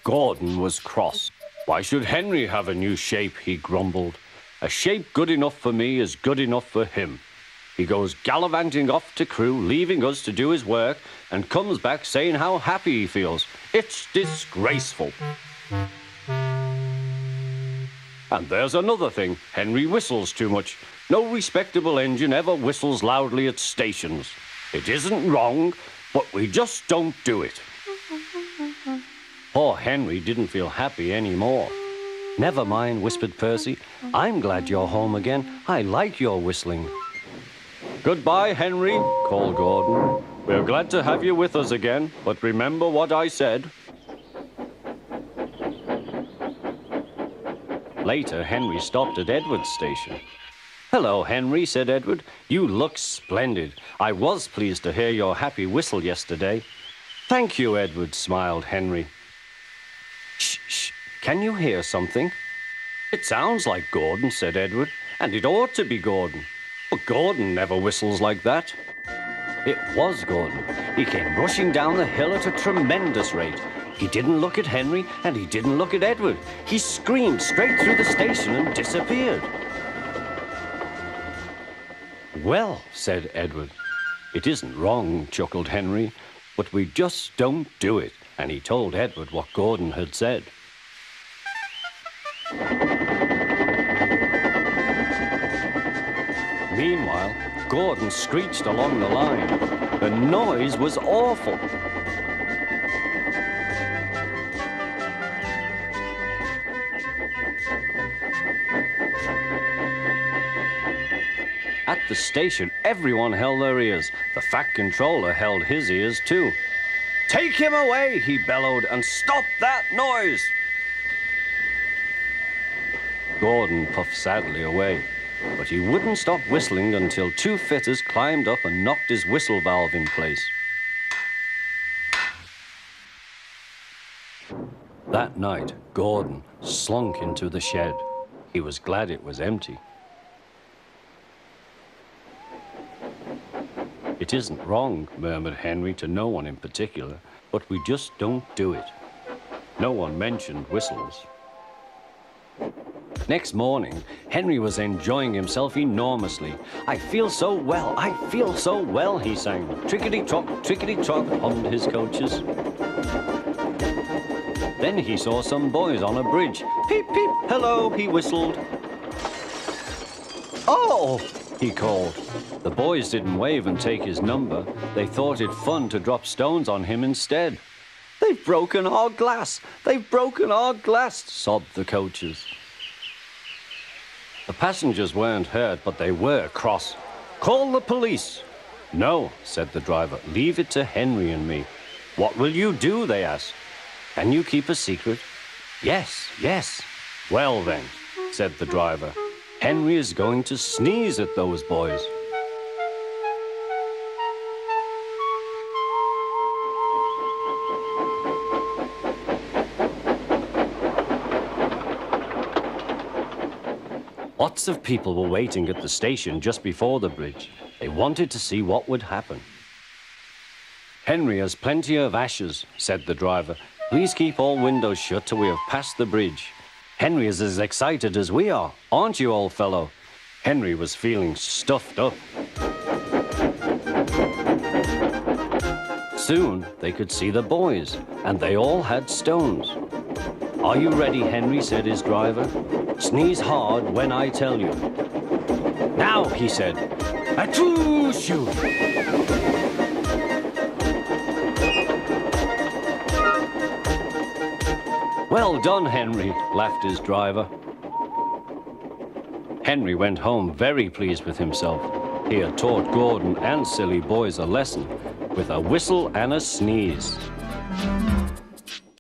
Gordon was cross. Why should Henry have a new shape, he grumbled. A shape good enough for me is good enough for him. He goes gallivanting off to Crewe, leaving us to do his work, and comes back saying how happy he feels. It's disgraceful. And there's another thing. Henry whistles too much. No respectable engine ever whistles loudly at stations. It isn't wrong, but we just don't do it. Poor Henry didn't feel happy anymore. Never mind, whispered Percy. I'm glad you're home again. I like your whistling. Goodbye, Henry, called Gordon. We're glad to have you with us again, but remember what I said. Later, Henry stopped at Edward's station. Hello, Henry, said Edward. You look splendid. I was pleased to hear your happy whistle yesterday. Thank you, Edward, smiled Henry. Shh, shh. Can you hear something? It sounds like Gordon, said Edward, and it ought to be Gordon. But Gordon never whistles like that. It was Gordon. He came rushing down the hill at a tremendous rate. He didn't look at Henry, and he didn't look at Edward. He screamed straight through the station and disappeared. Well, said Edward. It isn't wrong, chuckled Henry, but we just don't do it. And he told Edward what Gordon had said. Meanwhile, Gordon screeched along the line. The noise was awful. At the station, everyone held their ears. The Fat Controller held his ears too. Take him away, he bellowed, and stop that noise! Gordon puffed sadly away, but he wouldn't stop whistling until two fitters climbed up and knocked his whistle valve in place. That night, Gordon slunk into the shed. He was glad it was empty. It isn't wrong, murmured Henry to no one in particular, but we just don't do it. No one mentioned whistles. Next morning, Henry was enjoying himself enormously. I feel so well, he sang. Trickety-trot, hummed his coaches. Then he saw some boys on a bridge. Peep, peep, hello, he whistled. Oh, he called. The boys didn't wave and take his number. They thought it fun to drop stones on him instead. They've broken our glass, sobbed the coaches. The passengers weren't hurt, but they were cross. Call the police. No, said the driver, leave it to Henry and me. What will you do, they asked. Can you keep a secret? Yes. Well then, said the driver, Henry is going to sneeze at those boys. Lots of people were waiting at the station just before the bridge. They wanted to see what would happen. Henry has plenty of ashes, said the driver. Please keep all windows shut till we have passed the bridge. Henry is as excited as we are, aren't you, old fellow? Henry was feeling stuffed up. Soon they could see the boys, and they all had stones. Are you ready, Henry, said his driver. Sneeze hard when I tell you. Now, he said. Achoo, shoo! Well done, Henry, laughed his driver. Henry went home very pleased with himself. He had taught Gordon and silly boys a lesson with a whistle and a sneeze.